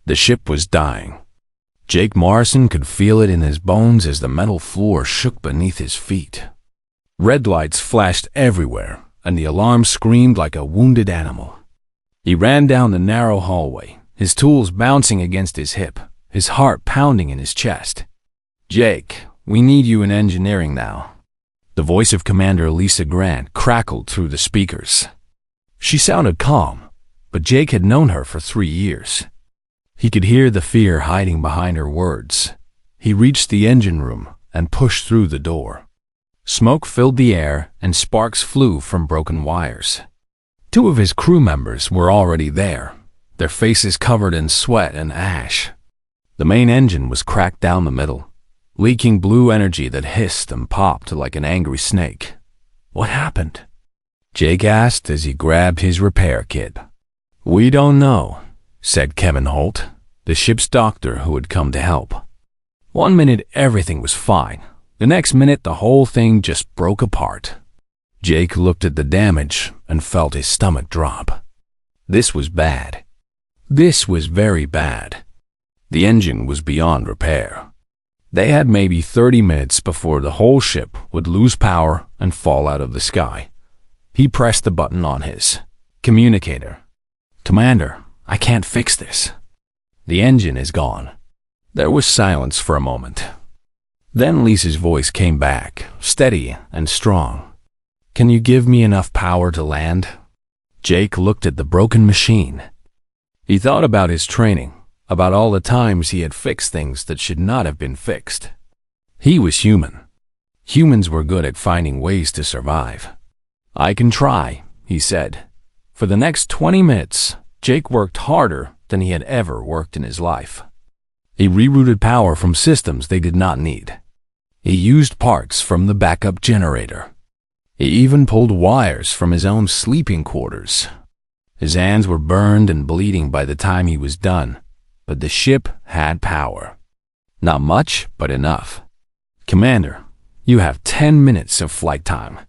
The ship was dying. Jake Morrison could feel it in his bones as the metal floor shook beneath his feet. Red lights flashed everywhere, and the alarm screamed like a wounded animal. He ran down the narrow hallway, his tools bouncing against his hip, his heart pounding in his chest. "Jake, we need you in engineering now." The voice of Commander Lisa Grant crackled through the speakers. She sounded calm, but Jake had known her for 3 years. He could hear the fear hiding behind her words. He reached the engine room and pushed through the door. Smoke filled the air and sparks flew from broken wires. 2 of his crew members were already there, their faces covered in sweat and ash. The main engine was cracked down the middle, leaking blue energy that hissed and popped like an angry snake. "What happened?" Jake asked as he grabbed his repair kit. "We don't know," said Kevin Holt, the ship's doctor who had come to help. One minute everything was fine. The next minute the whole thing just broke apart. Jake looked at the damage and felt his stomach drop. This was bad. This was very bad. The engine was beyond repair. They had maybe 30 minutes before the whole ship would lose power and fall out of the sky. He pressed the button on his communicator. "Commander, I can't fix this. The engine is gone." There was silence for a moment. Then Lisa's voice came back, steady and strong. "Can you give me enough power to land?" Jake looked at the broken machine. He thought about his training, about all the times he had fixed things that should not have been fixed. He was human. Humans were good at finding ways to survive. "I can try," he said. For the next 20 minutes, Jake worked harder than he had ever worked in his life. He rerouted power from systems they did not need. He used parts from the backup generator. He even pulled wires from his own sleeping quarters. His hands were burned and bleeding by the time he was done, but the ship had power. Not much, but enough. "Commander, you have 10 minutes of flight time.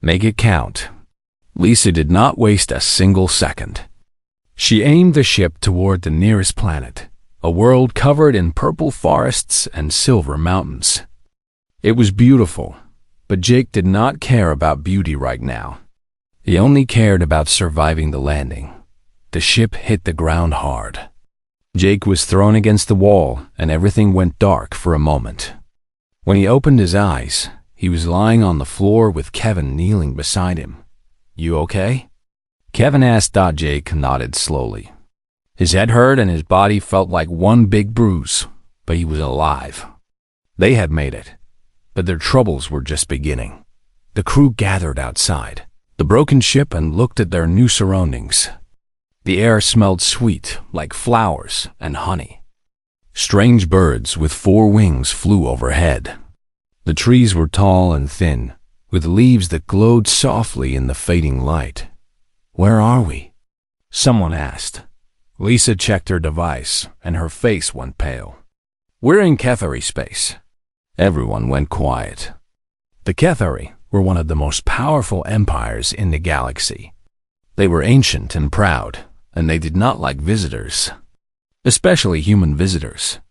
Make it count." Lisa did not waste a single second. She aimed the ship toward the nearest planet, a world covered in purple forests and silver mountains. It was beautiful, but Jake did not care about beauty right now. He only cared about surviving the landing. The ship hit the ground hard. Jake was thrown against the wall, and everything went dark for a moment. When he opened his eyes, he was lying on the floor with Kevin kneeling beside him. "You okay?" Kevin asked. Jake nodded slowly. His head hurt and his body felt like one big bruise, but he was alive. They had made it, but their troubles were just beginning. The crew gathered outside the broken ship and looked at their new surroundings. The air smelled sweet, like flowers and honey. Strange birds with 4 wings flew overhead. The trees were tall and thin, with leaves that glowed softly in the fading light. "Where are we?" someone asked. Lisa checked her device, and her face went pale. "We're in Kethari space." Everyone went quiet. The Kethari were one of the most powerful empires in the galaxy. They were ancient and proud, and they did not like visitors, especially human visitors.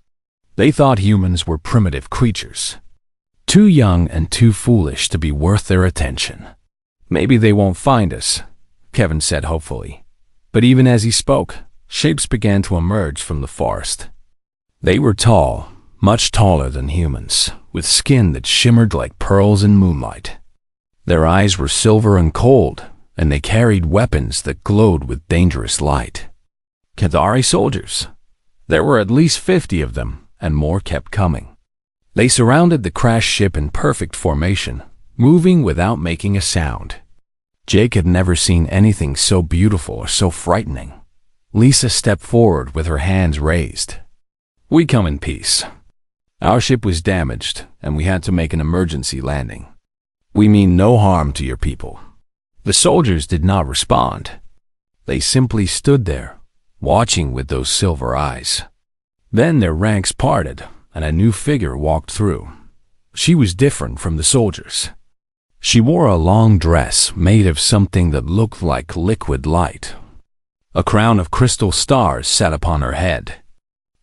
They thought humans were primitive creatures, too young and too foolish to be worth their attention. "Maybe they won't find us," Kevin said hopefully. But even as he spoke, shapes began to emerge from the forest. They were tall, much taller than humans, with skin that shimmered like pearls in moonlight. Their eyes were silver and cold, and they carried weapons that glowed with dangerous light. Kethari soldiers. There were at least 50 of them, and more kept coming. They surrounded the crashed ship in perfect formation, moving without making a sound. Jake had never seen anything so beautiful or so frightening. Lisa stepped forward with her hands raised. "We come in peace. Our ship was damaged, and we had to make an emergency landing. We mean no harm to your people." The soldiers did not respond. They simply stood there, watching with those silver eyes. Then their ranks parted, and a new figure walked through. She was different from the soldiers. She wore a long dress made of something that looked like liquid light. A crown of crystal stars sat upon her head.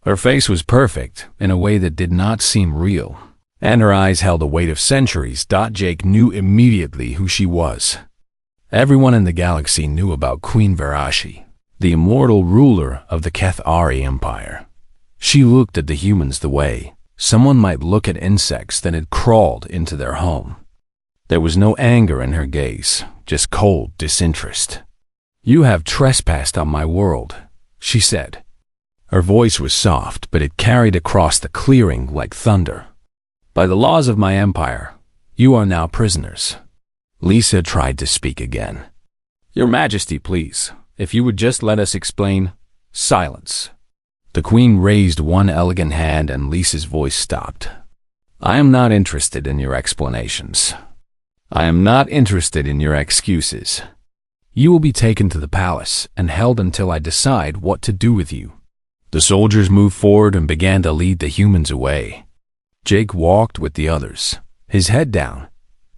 Her face was perfect in a way that did not seem real, and her eyes held a weight of centuries. Jake knew immediately who she was. Everyone in the galaxy knew about Queen Verashi, the immortal ruler of the Kethari Empire. She looked at the humans the way someone might look at insects that had crawled into their home. There was no anger in her gaze, just cold disinterest. "You have trespassed on my world," she said. Her voice was soft, but it carried across the clearing like thunder. "By the laws of my empire, you are now prisoners." Lisa tried to speak again. "Your Majesty, please, if you would just let us explain." Silence. The Queen raised one elegant hand and Lisa's voice stopped. "I am not interested in your explanations. I am not interested in your excuses. You will be taken to the palace and held until I decide what to do with you." The soldiers moved forward and began to lead the humans away. Jake walked with the others, his head down,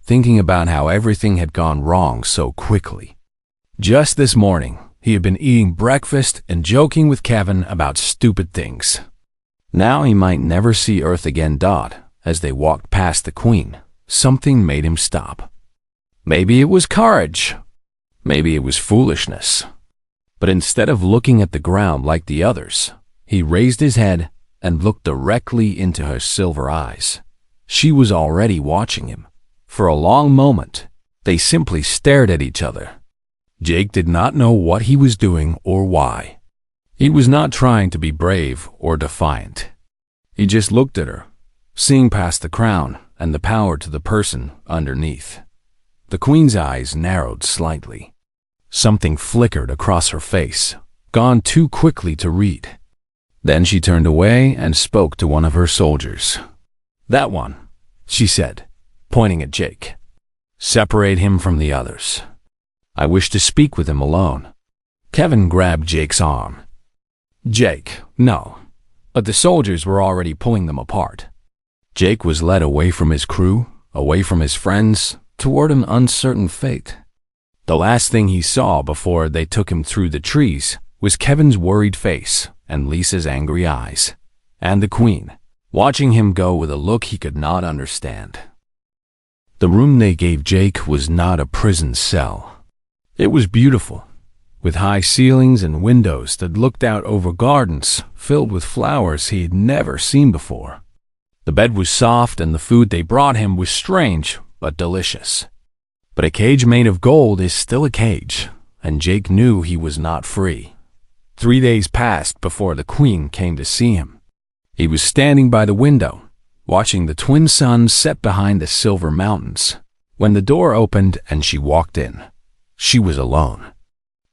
thinking about how everything had gone wrong so quickly. Just this morning, he had been eating breakfast and joking with Kevin about stupid things. Now he might never see Earth again. As they walked past the Queen, something made him stop. Maybe it was courage. Maybe it was foolishness. But instead of looking at the ground like the others, he raised his head and looked directly into her silver eyes. She was already watching him. For a long moment, they simply stared at each other. Jake did not know what he was doing or why. He was not trying to be brave or defiant. He just looked at her, seeing past the crown and the power to the person underneath. The Queen's eyes narrowed slightly. Something flickered across her face, gone too quickly to read. Then she turned away and spoke to one of her soldiers. "That one," she said, pointing at Jake. "Separate him from the others. I wish to speak with him alone." Kevin grabbed Jake's arm. "Jake, no." But the soldiers were already pulling them apart. Jake was led away from his crew, away from his friends, toward an uncertain fate. The last thing he saw before they took him through the trees was Kevin's worried face and Lisa's angry eyes, and the Queen, watching him go with a look he could not understand. The room they gave Jake was not a prison cell. It was beautiful, with high ceilings and windows that looked out over gardens filled with flowers he had never seen before. The bed was soft and the food they brought him was strange but delicious. But a cage made of gold is still a cage, and Jake knew he was not free. 3 days passed before the Queen came to see him. He was standing by the window, watching the twin suns set behind the silver mountains, when the door opened and she walked in. She was alone.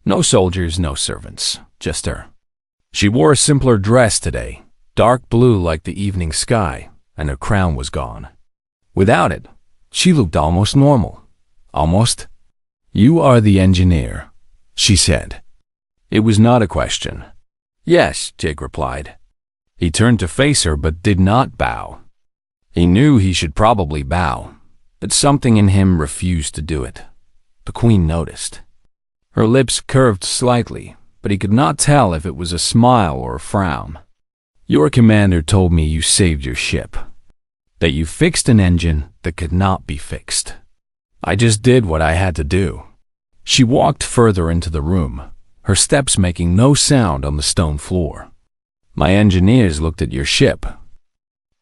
No soldiers, no servants, just her. She wore a simpler dress today, dark blue like the evening sky, and her crown was gone. Without it, she looked almost normal. Almost. "You are the engineer," she said. It was not a question. "Yes," Jake replied. He turned to face her but did not bow. He knew he should probably bow, but something in him refused to do it. The Queen noticed. Her lips curved slightly, but he could not tell if it was a smile or a frown. "Your commander told me you saved your ship, that you fixed an engine that could not be fixed. I just did what I had to do." She walked further into the room, her steps making no sound on the stone floor. "My engineers looked at your ship.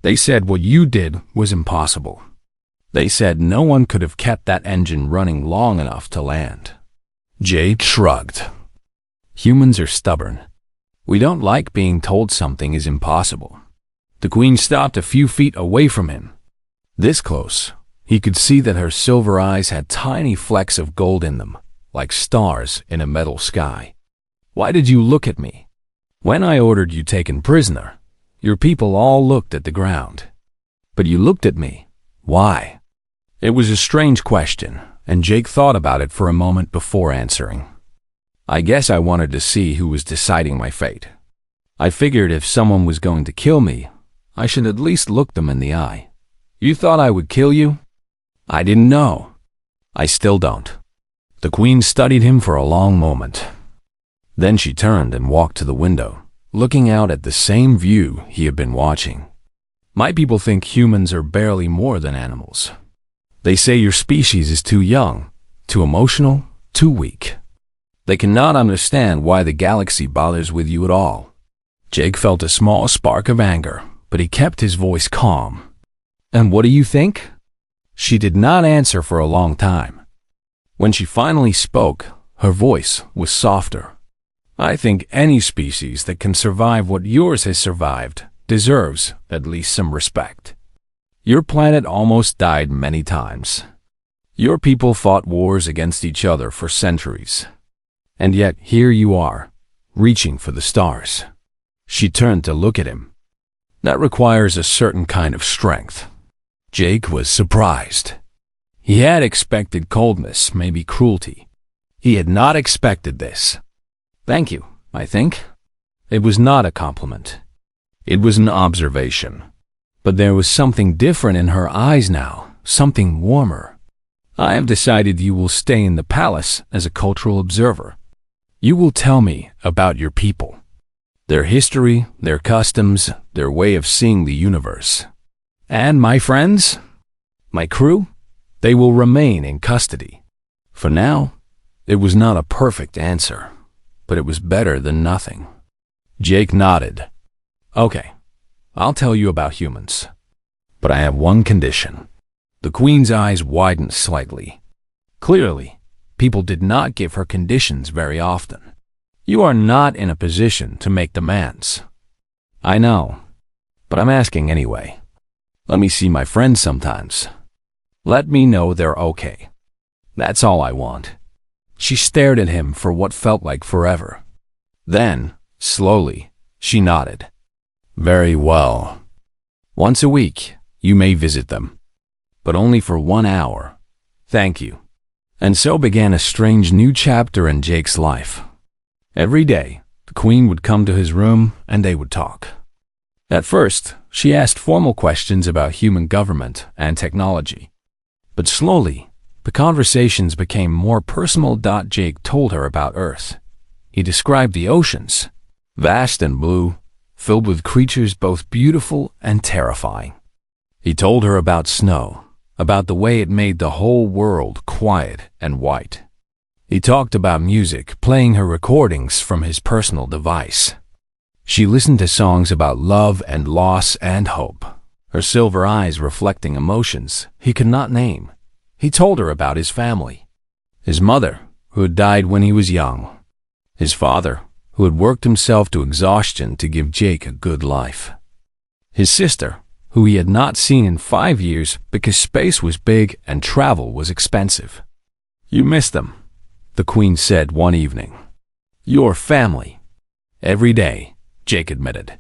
They said what you did was impossible. They said no one could have kept that engine running long enough to land." Jake shrugged. Humans are stubborn. We don't like being told something is impossible. The Queen stopped a few feet away from him. This close, he could see that her silver eyes had tiny flecks of gold in them, like stars in a metal sky. "Why did you look at me? When I ordered you taken prisoner, your people all looked at the ground. But you looked at me. Why?" It was a strange question, and Jake thought about it for a moment before answering. "I guess I wanted to see who was deciding my fate. I figured if someone was going to kill me, I should at least look them in the eye. You thought I would kill you? I didn't know. I still don't." The Queen studied him for a long moment. Then she turned and walked to the window, looking out at the same view he had been watching. My people think humans are barely more than animals. They say your species is too young, too emotional, too weak. They cannot understand why the galaxy bothers with you at all. Jake felt a small spark of anger, but he kept his voice calm. And what do you think? She did not answer for a long time. When she finally spoke, her voice was softer. I think any species that can survive what yours has survived deserves at least some respect. Your planet almost died many times. Your people fought wars against each other for centuries. And yet here you are, reaching for the stars. She turned to look at him. That requires a certain kind of strength. Jake was surprised. He had expected coldness, maybe cruelty. He had not expected this. Thank you, I think. It was not a compliment. It was an observation. But there was something different in her eyes now, something warmer. I have decided you will stay in the palace as a cultural observer. You will tell me about your people, their history, their customs, their way of seeing the universe. And my friends, my crew, they will remain in custody. For now, it was not a perfect answer, but it was better than nothing. Jake nodded. Okay, I'll tell you about humans. But I have one condition. The Queen's eyes widened slightly. Clearly, people did not give her conditions very often. You are not in a position to make demands. I know, but I'm asking anyway. Let me see my friends sometimes. Let me know they're okay. That's all I want. She stared at him for what felt like forever. Then, slowly, she nodded. Very well. Once a week, you may visit them, but only for 1 hour. Thank you. And so began a strange new chapter in Jake's life. Every day, the Queen would come to his room and they would talk. At first, she asked formal questions about human government and technology. But slowly, the conversations became more personal. Jake told her about Earth. He described the oceans, vast and blue, filled with creatures both beautiful and terrifying. He told her about snow, about the way it made the whole world quiet and white. He talked about music, playing her recordings from his personal device. She listened to songs about love and loss and hope, her silver eyes reflecting emotions he could not name. He told her about his family. His mother, who had died when he was young. His father, who had worked himself to exhaustion to give Jake a good life. His sister, who he had not seen in 5 years because space was big and travel was expensive. You miss them, the Queen said one evening. Your family. Every day, Jake admitted.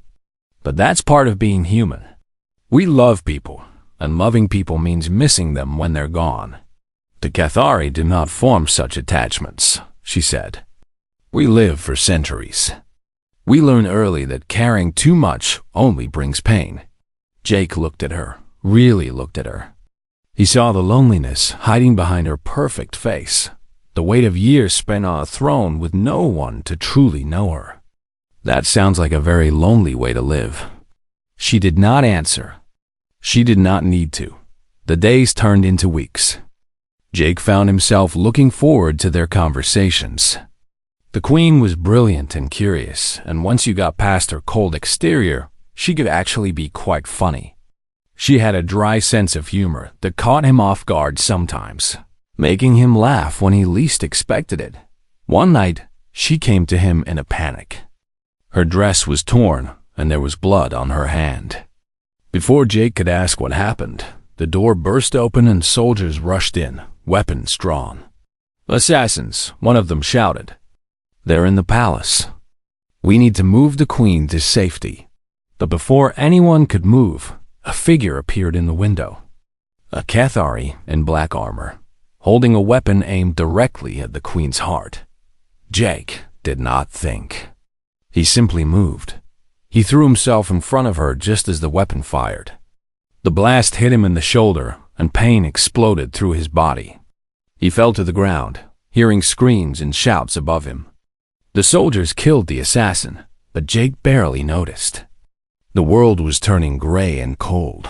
But that's part of being human. We love people, and loving people means missing them when they're gone. The Cathari do not form such attachments, she said. We live for centuries. We learn early that caring too much only brings pain. Jake looked at her, really looked at her. He saw the loneliness hiding behind her perfect face, the weight of years spent on a throne with no one to truly know her. That sounds like a very lonely way to live. She did not answer. She did not need to. The days turned into weeks. Jake found himself looking forward to their conversations. The Queen was brilliant and curious, and once you got past her cold exterior, she could actually be quite funny. She had a dry sense of humor that caught him off guard sometimes, making him laugh when he least expected it. One night, she came to him in a panic. Her dress was torn, and there was blood on her hand. Before Jake could ask what happened, the door burst open and soldiers rushed in, weapons drawn. Assassins, one of them shouted. They're in the palace. We need to move the Queen to safety. But before anyone could move, a figure appeared in the window. A Cathari in black armor, holding a weapon aimed directly at the Queen's heart. Jake did not think. He simply moved. He threw himself in front of her just as the weapon fired. The blast hit him in the shoulder, and pain exploded through his body. He fell to the ground, hearing screams and shouts above him. The soldiers killed the assassin, but Jake barely noticed. The world was turning gray and cold.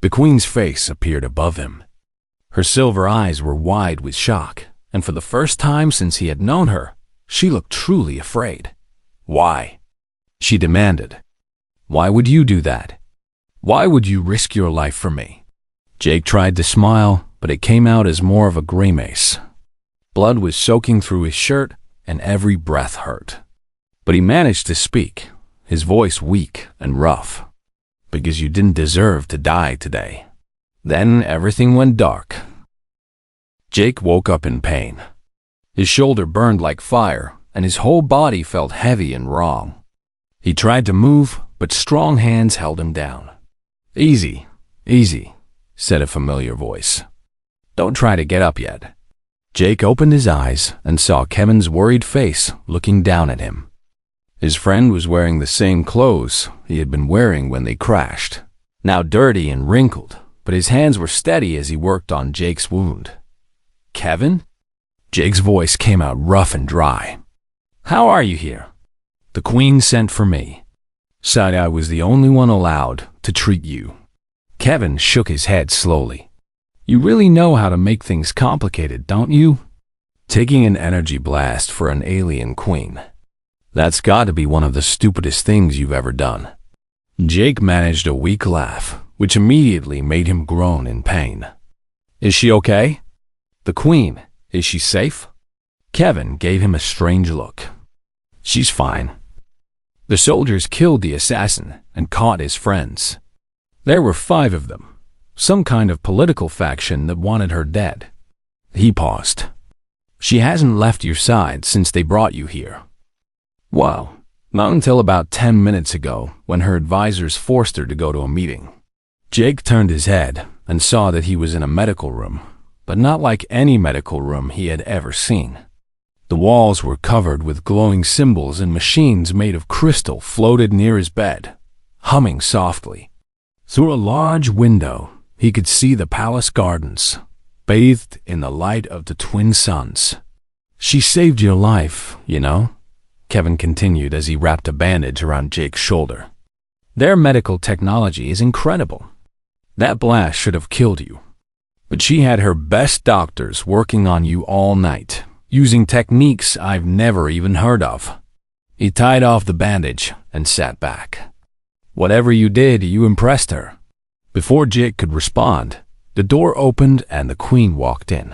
The Queen's face appeared above him. Her silver eyes were wide with shock, and for the first time since he had known her, she looked truly afraid. "Why?" she demanded. "Why would you do that? Why would you risk your life for me?" Jake tried to smile, but it came out as more of a grimace. Blood was soaking through his shirt, and every breath hurt. But he managed to speak, his voice weak and rough. "Because you didn't deserve to die today." Then everything went dark. Jake woke up in pain. His shoulder burned like fire, and his whole body felt heavy and wrong. He tried to move, but strong hands held him down. "Easy, easy," said a familiar voice. "Don't try to get up yet." Jake opened his eyes and saw Kevin's worried face looking down at him. His friend was wearing the same clothes he had been wearing when they crashed, now dirty and wrinkled, but his hands were steady as he worked on Jake's wound. "Kevin?" Jake's voice came out rough and dry. "How are you here?" "The Queen sent for me. Said I was the only one allowed to treat you." Kevin shook his head slowly. "You really know how to make things complicated, don't you? Taking an energy blast for an alien queen. That's got to be one of the stupidest things you've ever done." Jake managed a weak laugh, which immediately made him groan in pain. "Is she okay? The Queen, is she safe?" Kevin gave him a strange look. "She's fine. The soldiers killed the assassin and caught his friends. There were 5 of them, some kind of political faction that wanted her dead." He paused. "She hasn't left your side since they brought you here." "Well, not until about 10 minutes ago, when her advisors forced her to go to a meeting." Jake turned his head and saw that he was in a medical room, but not like any medical room he had ever seen. The walls were covered with glowing symbols, and machines made of crystal floated near his bed, humming softly. Through a large window, he could see the palace gardens, bathed in the light of the twin suns. "She saved your life, you know," Kevin continued as he wrapped a bandage around Jake's shoulder. "Their medical technology is incredible. That blast should have killed you. But she had her best doctors working on you all night, using techniques I've never even heard of." He tied off the bandage and sat back. "Whatever you did, you impressed her." Before Jake could respond, the door opened and the Queen walked in.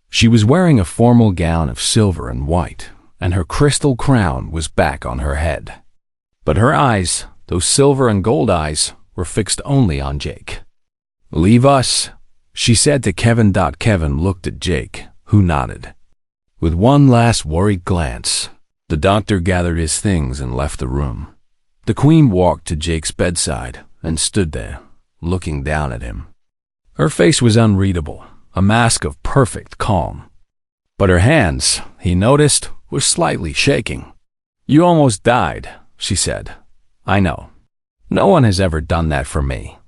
She was wearing a formal gown of silver and white, and her crystal crown was back on her head. But her eyes, those silver and gold eyes, were fixed only on Jake. "Leave us," she said to Kevin. Kevin looked at Jake, who nodded. With one last worried glance, the doctor gathered his things and left the room. The Queen walked to Jake's bedside and stood there, looking down at him. Her face was unreadable, a mask of perfect calm. But her hands, he noticed, were slightly shaking. "You almost died," she said. "I know. No one has ever done that for me.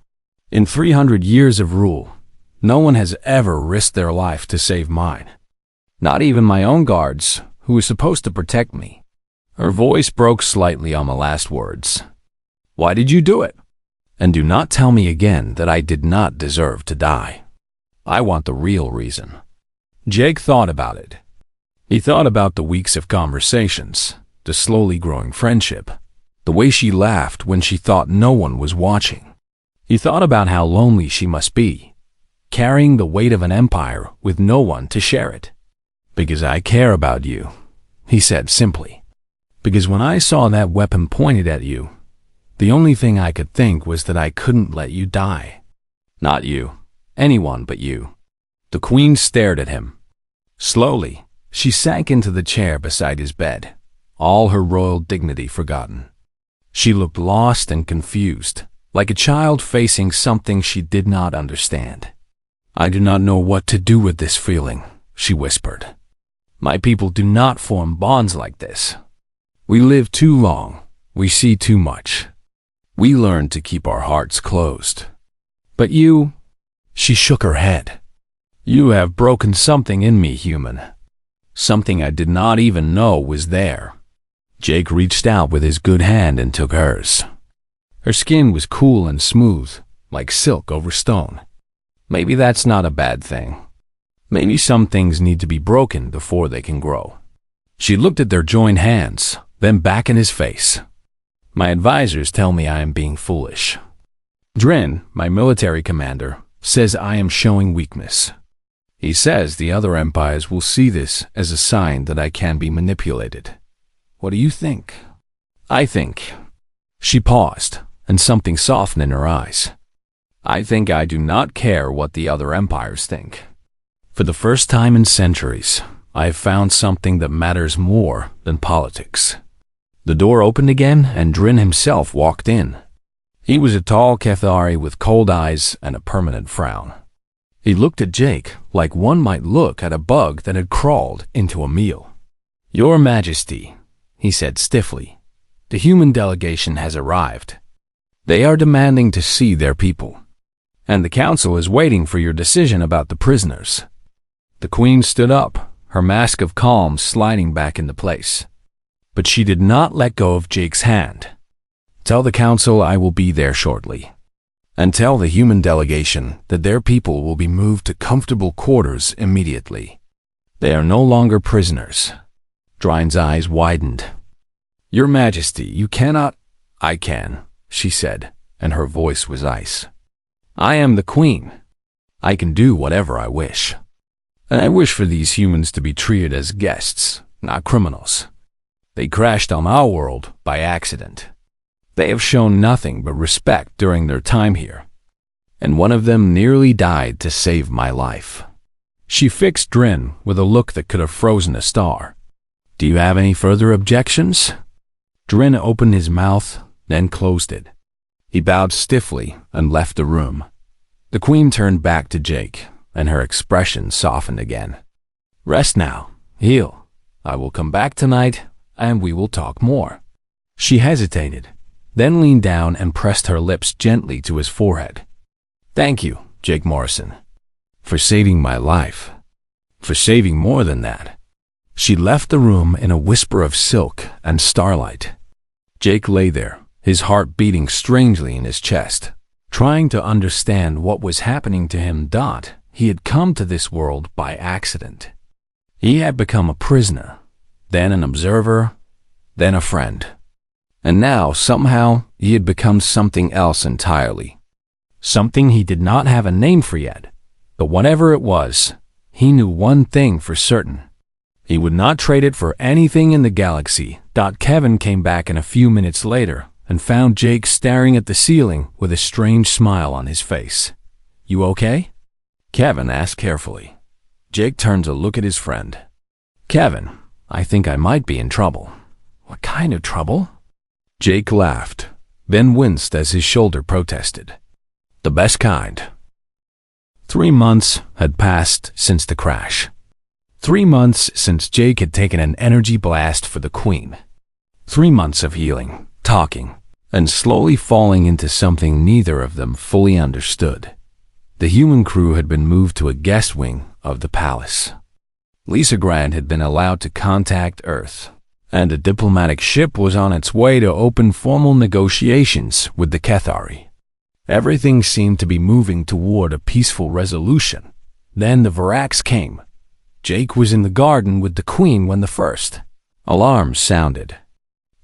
In 300 years of rule, no one has ever risked their life to save mine. Not even my own guards, who were supposed to protect me." Her voice broke slightly on the last words. "Why did you do it? And do not tell me again that I did not deserve to die. I want the real reason." Jake thought about it. He thought about the weeks of conversations, the slowly growing friendship, the way she laughed when she thought no one was watching. He thought about how lonely she must be, carrying the weight of an empire with no one to share it. "Because I care about you," he said simply. "Because when I saw that weapon pointed at you, the only thing I could think was that I couldn't let you die. Not you, anyone but you." The Queen stared at him. Slowly, she sank into the chair beside his bed, all her royal dignity forgotten. She looked lost and confused, like a child facing something she did not understand. "I do not know what to do with this feeling," she whispered. "My people do not form bonds like this. We live too long. We see too much. We learn to keep our hearts closed. But you," she shook her head, "you have broken something in me, human. Something I did not even know was there." Jake reached out with his good hand and took hers. Her skin was cool and smooth, like silk over stone. Maybe that's not a bad thing. Maybe some things need to be broken before they can grow. She looked at their joined hands, then back in his face. My advisors tell me I am being foolish. Drin, my military commander, says I am showing weakness. He says the other empires will see this as a sign that I can be manipulated. What do you think? I think. She paused, and something softened in her eyes. I think I do not care what the other empires think. For the first time in centuries, I have found something that matters more than politics. The door opened again, and Drin himself walked in. He was a tall Cathari with cold eyes and a permanent frown. He looked at Jake like one might look at a bug that had crawled into a meal. Your Majesty, he said stiffly, the human delegation has arrived. They are demanding to see their people, and the council is waiting for your decision about the prisoners. The Queen stood up, her mask of calm sliding back into place. But she did not let go of Jake's hand. Tell the council I will be there shortly. And tell the human delegation that their people will be moved to comfortable quarters immediately. They are no longer prisoners. Drine's eyes widened. Your Majesty, you cannot— I can, she said, and her voice was ice. I am the Queen. I can do whatever I wish. And I wish for these humans to be treated as guests, not criminals. They crashed on our world by accident. They have shown nothing but respect during their time here, and one of them nearly died to save my life. She fixed Drin with a look that could have frozen a star. Do you have any further objections? Drin opened his mouth, then closed it. He bowed stiffly and left the room. The Queen turned back to Jake, and her expression softened again. Rest now. Heal. I will come back tonight, and we will talk more. She hesitated, then leaned down and pressed her lips gently to his forehead. Thank you, Jake Morrison, for saving my life. For saving more than that. She left the room in a whisper of silk and starlight. Jake lay there, his heart beating strangely in his chest, trying to understand what was happening to him. He had come to this world by accident. He had become a prisoner, then an observer, then a friend. And now, somehow, he had become something else entirely. Something he did not have a name for yet. But whatever it was, he knew one thing for certain. He would not trade it for anything in the galaxy. Kevin came back in a few minutes later and found Jake staring at the ceiling with a strange smile on his face. You okay? Kevin asked carefully. Jake turned to look at his friend. Kevin, I think I might be in trouble. What kind of trouble? Jake laughed, then winced as his shoulder protested. The best kind. 3 months had passed since the crash. 3 months since Jake had taken an energy blast for the Queen. 3 months of healing, talking, and slowly falling into something neither of them fully understood. The human crew had been moved to a guest wing of the palace. Lisa Grant had been allowed to contact Earth, and a diplomatic ship was on its way to open formal negotiations with the Cathari. Everything seemed to be moving toward a peaceful resolution. Then the Varax came. Jake was in the garden with the Queen when the first alarms sounded.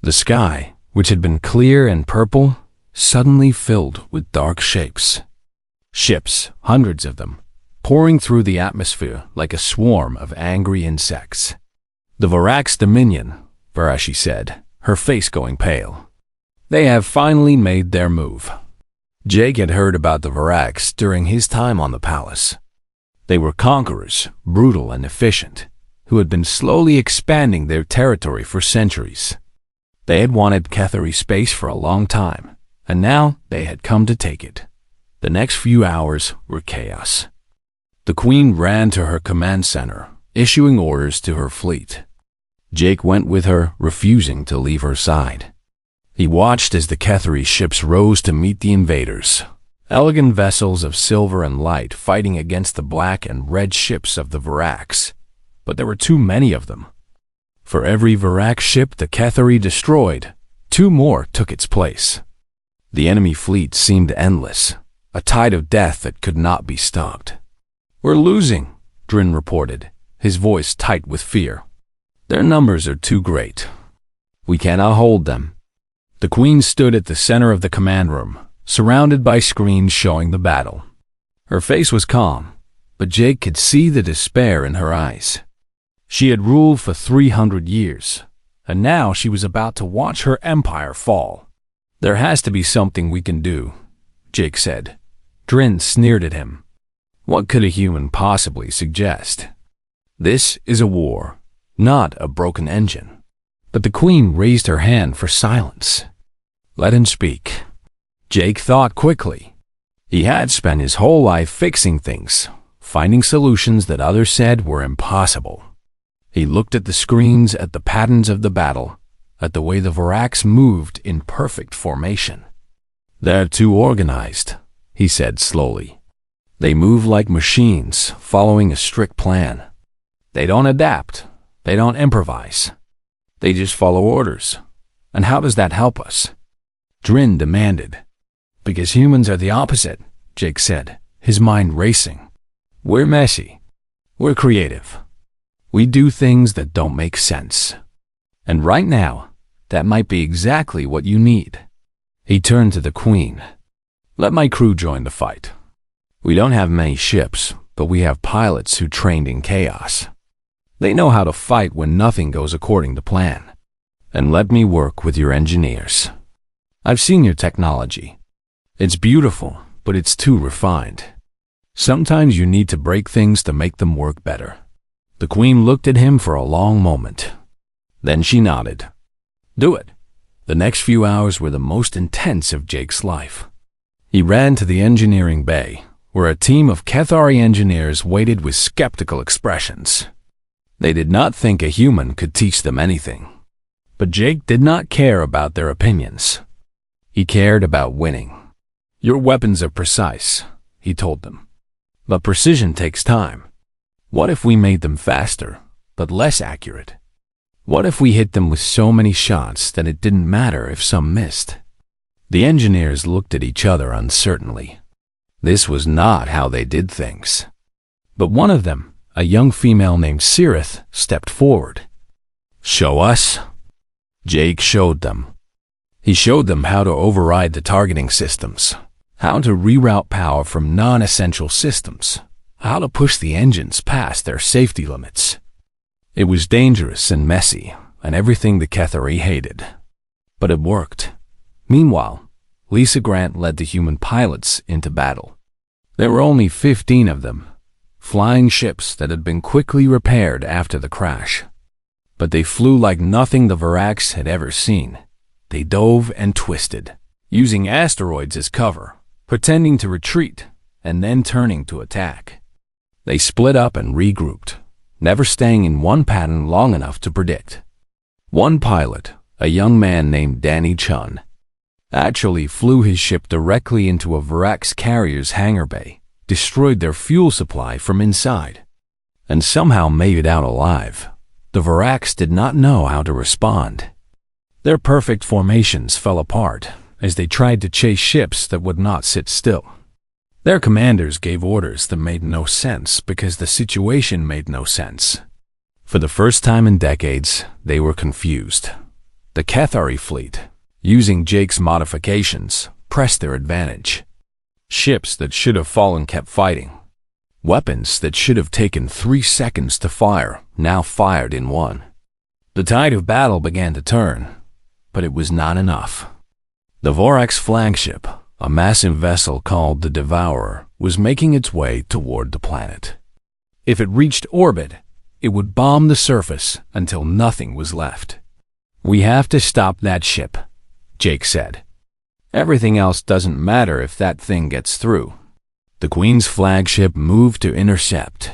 The sky, which had been clear and purple, suddenly filled with dark shapes. Ships, hundreds of them, pouring through the atmosphere like a swarm of angry insects. The Varax Dominion, Varashi said, her face going pale. They have finally made their move. Jake had heard about the Varax during his time on the palace. They were conquerors, brutal and efficient, who had been slowly expanding their territory for centuries. They had wanted Cathari space for a long time, and now they had come to take it. The next few hours were chaos. The Queen ran to her command center, issuing orders to her fleet. Jake went with her, refusing to leave her side. He watched as the Cathari ships rose to meet the invaders, elegant vessels of silver and light fighting against the black and red ships of the Varax. But there were too many of them. For every Varak ship the Cathari destroyed, 2 more took its place. The enemy fleet seemed endless, a tide of death that could not be stopped. "We're losing," Drin reported, his voice tight with fear. "Their numbers are too great. We cannot hold them." The Queen stood at the center of the command room, surrounded by screens showing the battle. Her face was calm, but Jake could see the despair in her eyes. She had ruled for 300 years, and now she was about to watch her empire fall. "There has to be something we can do," Jake said. Drin sneered at him. What could a human possibly suggest? This is a war, not a broken engine. But the Queen raised her hand for silence. Let him speak. Jake thought quickly. He had spent his whole life fixing things, finding solutions that others said were impossible. He looked at the screens, at the patterns of the battle, at the way the Varaks moved in perfect formation. "They're too organized," he said slowly. "They move like machines, following a strict plan. They don't adapt. They don't improvise. They just follow orders. And how does that help us?" Drin demanded. "Because humans are the opposite," Jake said, his mind racing. "We're messy. We're creative. We do things that don't make sense. And right now, that might be exactly what you need." He turned to the Queen. "Let my crew join the fight. We don't have many ships, but we have pilots who trained in chaos. They know how to fight when nothing goes according to plan. And let me work with your engineers. I've seen your technology. It's beautiful, but it's too refined. Sometimes you need to break things to make them work better." The Queen looked at him for a long moment. Then she nodded. "Do it." The next few hours were the most intense of Jake's life. He ran to the engineering bay, where a team of Cathari engineers waited with skeptical expressions. They did not think a human could teach them anything. But Jake did not care about their opinions. He cared about winning. "Your weapons are precise," he told them. "But precision takes time. What if we made them faster, but less accurate? What if we hit them with so many shots that it didn't matter if some missed?" The engineers looked at each other uncertainly. This was not how they did things. But one of them, a young female named Cirith, stepped forward. "Show us." Jake showed them. He showed them how to override the targeting systems, how to reroute power from non-essential systems, how to push the engines past their safety limits. It was dangerous and messy, and everything the Cathari hated. But it worked. Meanwhile, Lisa Grant led the human pilots into battle. There were only 15 of them, flying ships that had been quickly repaired after the crash. But they flew like nothing the Varaks had ever seen. They dove and twisted, using asteroids as cover, pretending to retreat, and then turning to attack. They split up and regrouped, never staying in one pattern long enough to predict. One pilot, a young man named Danny Chun, actually flew his ship directly into a Varak's carrier's hangar bay, destroyed their fuel supply from inside, and somehow made it out alive. The Varaks did not know how to respond. Their perfect formations fell apart as they tried to chase ships that would not sit still. Their commanders gave orders that made no sense because the situation made no sense. For the first time in decades, they were confused. The Cathari fleet, using Jake's modifications, pressed their advantage. Ships that should have fallen kept fighting. Weapons that should have taken 3 seconds to fire now fired in 1. The tide of battle began to turn, but it was not enough. The Vorax flagship, a massive vessel called the Devourer, was making its way toward the planet. If it reached orbit, it would bomb the surface until nothing was left. "We have to stop that ship," Jake said. "Everything else doesn't matter if that thing gets through." The Queen's flagship moved to intercept.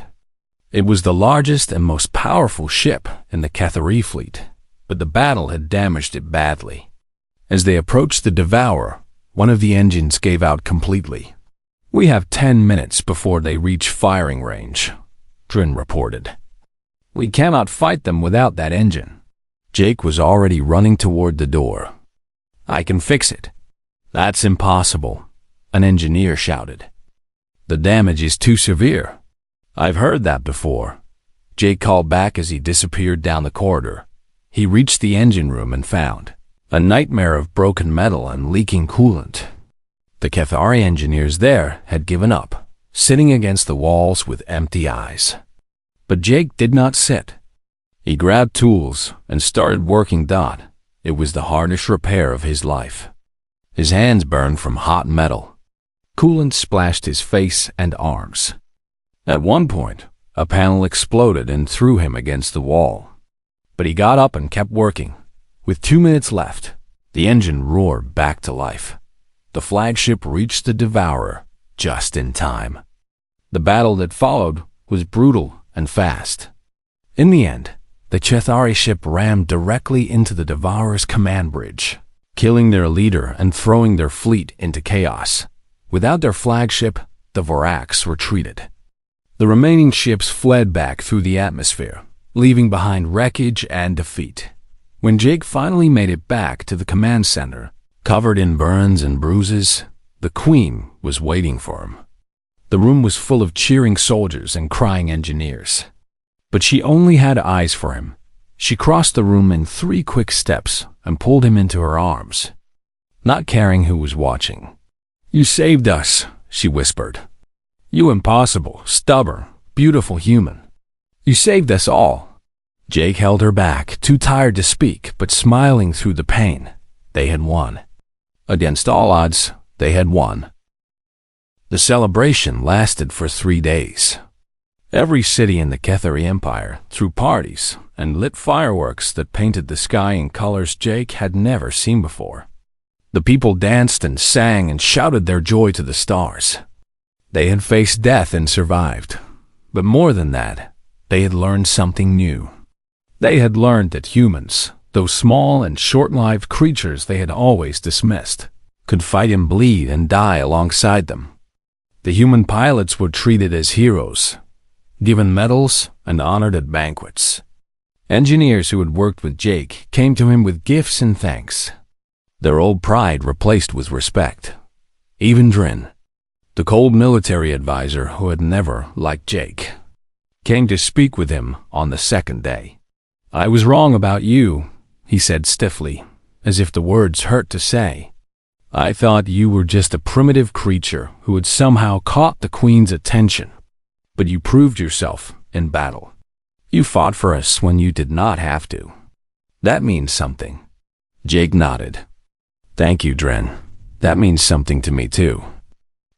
It was the largest and most powerful ship in the Cathari fleet, but the battle had damaged it badly. As they approached the Devourer, one of the engines gave out completely. "We have 10 minutes before they reach firing range," Drin reported. "We cannot fight them without that engine." Jake was already running toward the door. "I can fix it." "That's impossible," an engineer shouted. "The damage is too severe." "I've heard that before," Jake called back as he disappeared down the corridor. He reached the engine room and found a nightmare of broken metal and leaking coolant. The Cathari engineers there had given up, sitting against the walls with empty eyes. But Jake did not sit. He grabbed tools and started working. It was the hardest repair of his life. His hands burned from hot metal. Coolant splashed his face and arms. At one point, a panel exploded and threw him against the wall. But he got up and kept working. With 2 minutes left, the engine roared back to life. The flagship reached the Devourer just in time. The battle that followed was brutal and fast. In the end, the Cathari ship rammed directly into the Devourer's command bridge, killing their leader and throwing their fleet into chaos. Without their flagship, the Vorax retreated. The remaining ships fled back through the atmosphere, leaving behind wreckage and defeat. When Jake finally made it back to the command center, covered in burns and bruises, the Queen was waiting for him. The room was full of cheering soldiers and crying engineers. But she only had eyes for him. She crossed the room in 3 quick steps and pulled him into her arms, not caring who was watching. "You saved us," she whispered. "You impossible, stubborn, beautiful human. You saved us all." Jake held her back, too tired to speak, but smiling through the pain. They had won. Against all odds, they had won. The celebration lasted for 3 days. Every city in the Cathari Empire threw parties and lit fireworks that painted the sky in colors Jake had never seen before. The people danced and sang and shouted their joy to the stars. They had faced death and survived. But more than that, they had learned something new. They had learned that humans, those small and short-lived creatures they had always dismissed, could fight and bleed and die alongside them. The human pilots were treated as heroes, given medals and honored at banquets. Engineers who had worked with Jake came to him with gifts and thanks. Their old pride replaced with respect. Even Drin, the cold military advisor who had never liked Jake, came to speak with him on the second day. "I was wrong about you," he said stiffly, as if the words hurt to say. "I thought you were just a primitive creature who had somehow caught the Queen's attention. But you proved yourself in battle. You fought for us when you did not have to. That means something." Jake nodded. "Thank you, Dren. That means something to me too."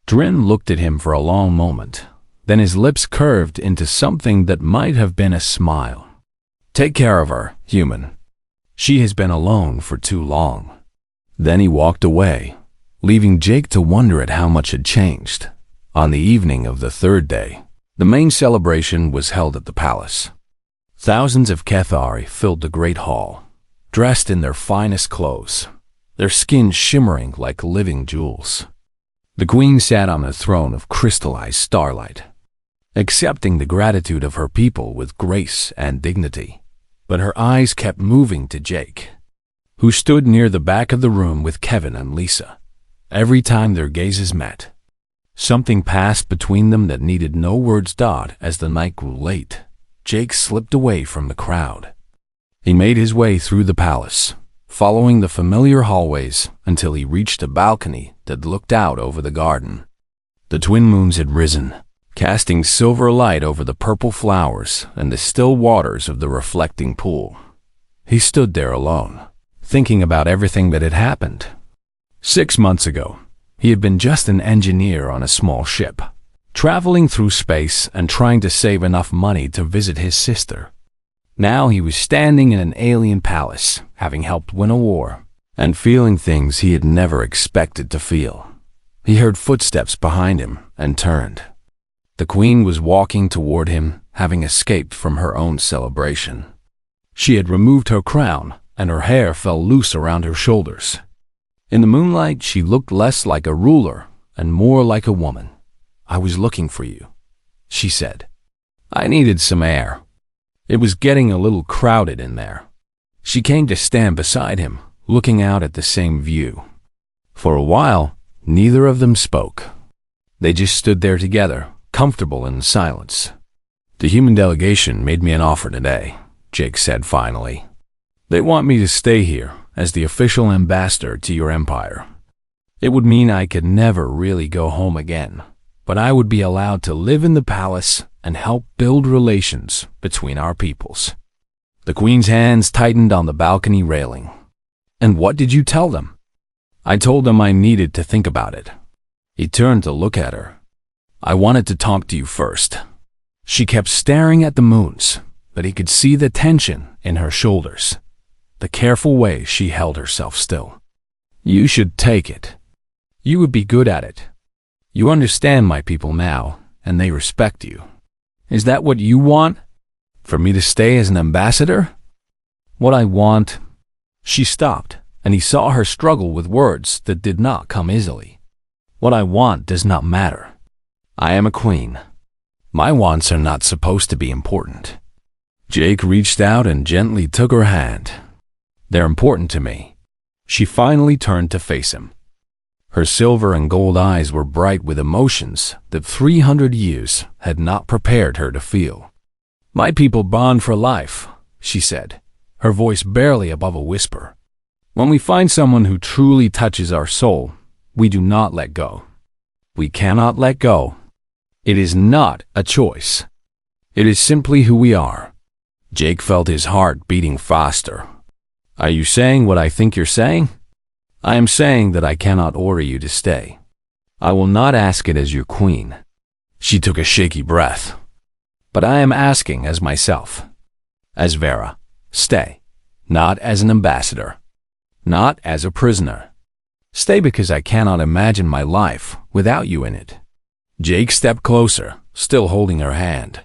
Dren looked at him for a long moment. Then his lips curved into something that might have been a smile. "Take care of her, human. She has been alone for too long." Then he walked away, leaving Jake to wonder at how much had changed. On the evening of the 3rd day, the main celebration was held at the palace. Thousands of Cathari filled the great hall, dressed in their finest clothes, their skins shimmering like living jewels. The Queen sat on a throne of crystallized starlight, accepting the gratitude of her people with grace and dignity. But her eyes kept moving to Jake, who stood near the back of the room with Kevin and Lisa. Every time their gazes met, something passed between them that needed no words. As the night grew late, Jake slipped away from the crowd. He made his way through the palace, following the familiar hallways until he reached a balcony that looked out over the garden. The twin moons had risen, casting silver light over the purple flowers and the still waters of the reflecting pool. He stood there alone, thinking about everything that had happened. 6 months ago, he had been just an engineer on a small ship, traveling through space and trying to save enough money to visit his sister. Now he was standing in an alien palace, having helped win a war, and feeling things he had never expected to feel. He heard footsteps behind him and turned. The Queen was walking toward him, having escaped from her own celebration. She had removed her crown, and her hair fell loose around her shoulders. In the moonlight, she looked less like a ruler and more like a woman. "I was looking for you," she said. "I needed some air. It was getting a little crowded in there." She came to stand beside him, looking out at the same view. For a while, neither of them spoke. They just stood there together, comfortable in silence. "The human delegation made me an offer today," Jake said finally. "They want me to stay here as the official ambassador to your empire. It would mean I could never really go home again, but I would be allowed to live in the palace and help build relations between our peoples." The Queen's hands tightened on the balcony railing. "And what did you tell them?" "I told them I needed to think about it." He turned to look at her. "I wanted to talk to you first." She kept staring at the moons, but he could see the tension in her shoulders, the careful way she held herself still. "You should take it. You would be good at it. You understand my people now, and they respect you. Is that what you want? For me to stay as an ambassador?" "What I want—" She stopped, and he saw her struggle with words that did not come easily. "What I want does not matter. I am a queen. My wants are not supposed to be important." Jake reached out and gently took her hand. "They're important to me." She finally turned to face him. Her silver and gold eyes were bright with emotions that 300 years had not prepared her to feel. "My people bond for life," she said, her voice barely above a whisper. "When we find someone who truly touches our soul, we do not let go. We cannot let go. It is not a choice. It is simply who we are." Jake felt his heart beating faster. "Are you saying what I think you're saying?" "I am saying that I cannot order you to stay. I will not ask it as your queen." She took a shaky breath. "But I am asking as myself. As Vera, stay. Not as an ambassador. Not as a prisoner. Stay because I cannot imagine my life without you in it." Jake stepped closer, still holding her hand.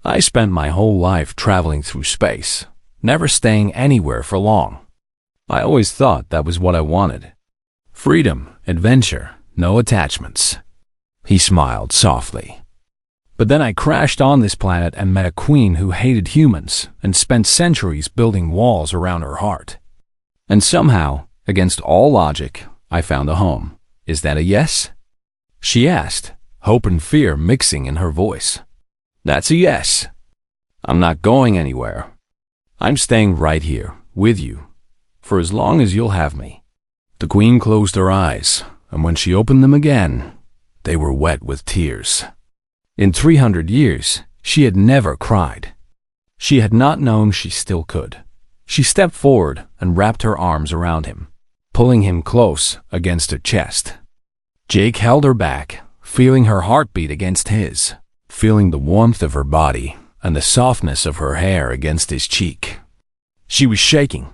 "I spent my whole life traveling through space, never staying anywhere for long. I always thought that was what I wanted. Freedom, adventure, no attachments." He smiled softly. "But then I crashed on this planet and met a queen who hated humans and spent centuries building walls around her heart. And somehow, against all logic, I found a home. Is that a yes?" She asked, hope and fear mixing in her voice. "That's a yes. I'm not going anywhere. I'm staying right here, with you, for as long as you'll have me." The Queen closed her eyes, and when she opened them again, they were wet with tears. In 300 years, she had never cried. She had not known she still could. She stepped forward and wrapped her arms around him, pulling him close against her chest. Jake held her back, feeling her heartbeat against his, feeling the warmth of her body and the softness of her hair against his cheek. She was shaking,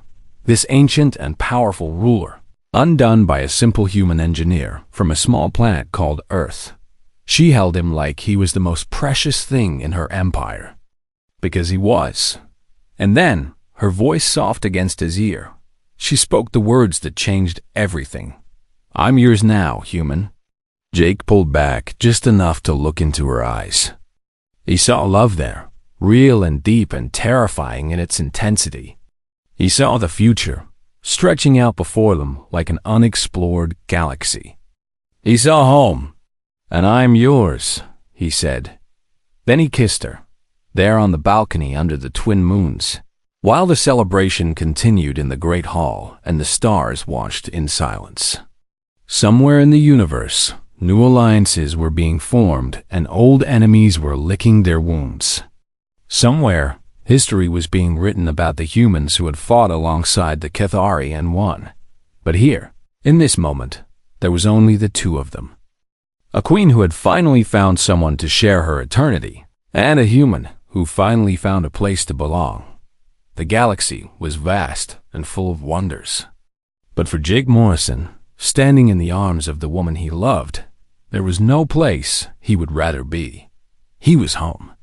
this ancient and powerful ruler, undone by a simple human engineer from a small planet called Earth. She held him like he was the most precious thing in her empire. Because he was. And then, her voice soft against his ear, she spoke the words that changed everything. "I'm yours now, human." Jake pulled back just enough to look into her eyes. He saw love there, real and deep and terrifying in its intensity. He saw the future, stretching out before them like an unexplored galaxy. He saw home. "And I'm yours," he said. Then he kissed her, there on the balcony under the twin moons, while the celebration continued in the great hall and the stars watched in silence. Somewhere in the universe, new alliances were being formed and old enemies were licking their wounds. Somewhere, history was being written about the humans who had fought alongside the Cathari and won. But here, in this moment, there was only the two of them. A queen who had finally found someone to share her eternity, and a human who finally found a place to belong. The galaxy was vast and full of wonders. But for Jake Morrison, standing in the arms of the woman he loved, there was no place he would rather be. He was home.